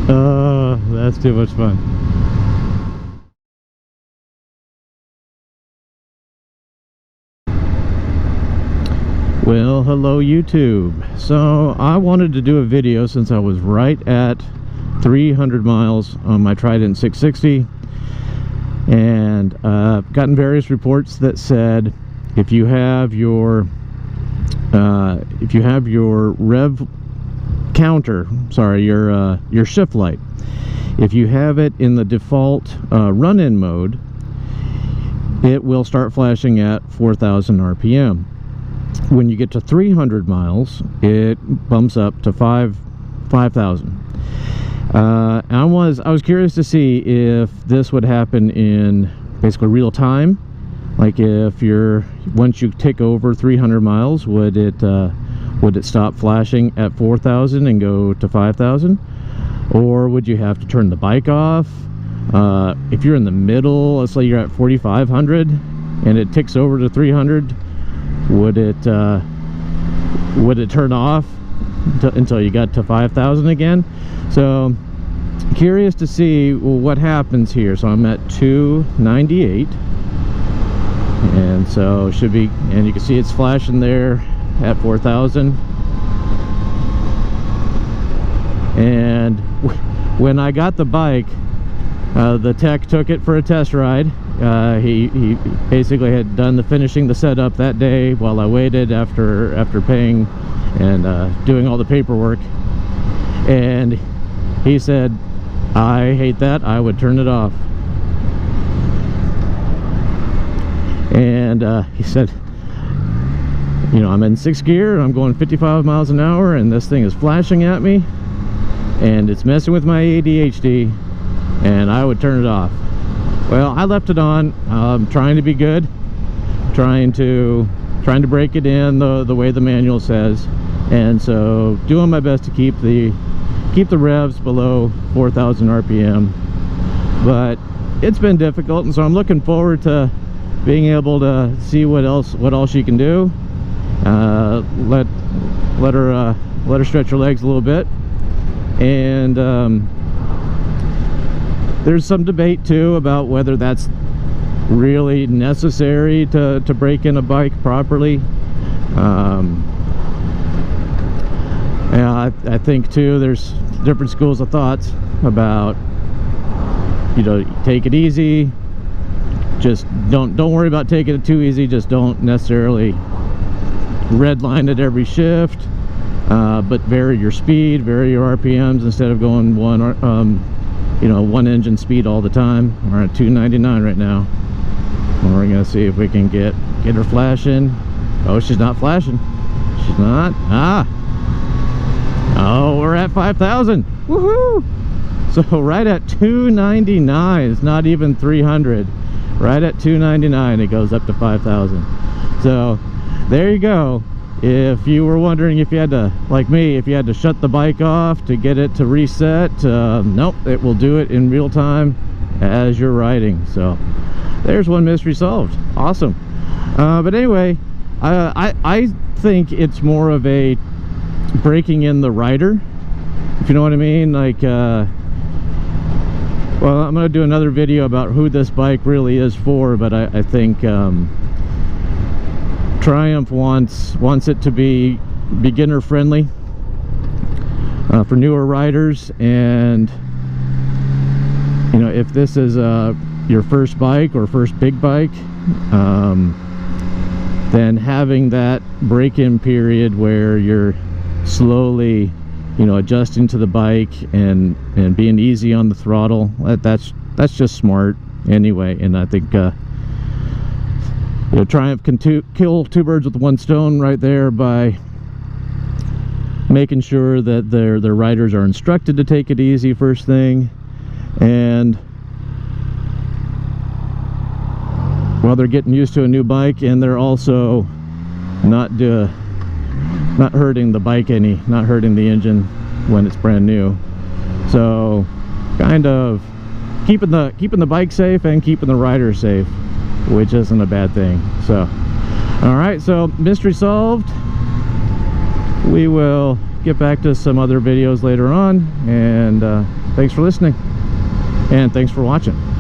Oh, that's too much fun. Well, hello YouTube. So I wanted to do a video since I was right at 300 miles on my Trident 660, and gotten various reports that said if you have your rev counter, sorry, your shift light, if you have it in the default run-in mode, it will start flashing at 4,000 RPM. When you get to 300 miles, it bumps up to 5,000. I was curious to see if this would happen in basically real time. Like if once you tick over 300 miles, would it stop flashing at 4,000 and go to 5,000, or would you have to turn the bike off? If you're in the middle, let's say you're at 4,500 and it ticks over to 300, would it turn off until you got to 5,000 again? So curious to see what happens here. So I'm at 298, and so should be, and you can see it's flashing there at 4,000. And when I got the bike, the tech took it for a test ride. He basically had done finishing the setup that day while I waited after paying and doing all the paperwork, and he said, "I hate that, I would turn it off." And he said, you know, I'm in 6th gear, I'm going 55 miles an hour, and this thing is flashing at me and it's messing with my ADHD, and I would turn it off. Well, I left it on, trying to be good, trying to break it in the way the manual says, and so doing my best to keep the revs below 4,000 RPM. But it's been difficult, and so I'm looking forward to being able to see what else you can do. Let her stretch her legs a little bit, and there's some debate too about whether that's really necessary to break in a bike properly. Yeah, I think too there's different schools of thoughts about, you know, take it easy, just don't worry about taking it too easy, just don't necessarily redline at every shift, but vary your speed, vary your RPMs instead of going one engine speed all the time. We're at 299 right now, and we're gonna see if we can get her flashing. Oh, she's not flashing, she's not. Oh, we're at 5,000. Woohoo! So right at 299, it's not even 300, right at 299 it goes up to 5,000. So there you go. If you were wondering if you had to, like me, if you had to shut the bike off to get it to reset, nope, it will do it in real time as you're riding. So there's one mystery solved. Awesome. But anyway, I think it's more of a breaking in the rider, if you know what I mean. Like, well, I'm going to do another video about who this bike really is for, but I think Triumph wants it to be beginner friendly for newer riders. And you know, if this is your first bike or first big bike, then having that break-in period where you're slowly, you know, adjusting to the bike and being easy on the throttle, that's just smart anyway. And I think you know, Triumph can kill two birds with one stone right there by making sure that their riders are instructed to take it easy first thing, and while they're getting used to a new bike, and they're also not hurting the bike not hurting the engine when it's brand new. So kind of keeping the bike safe and keeping the rider safe, which isn't a bad thing. So all right, so mystery solved. We will get back to some other videos later on, and thanks for listening, and thanks for watching.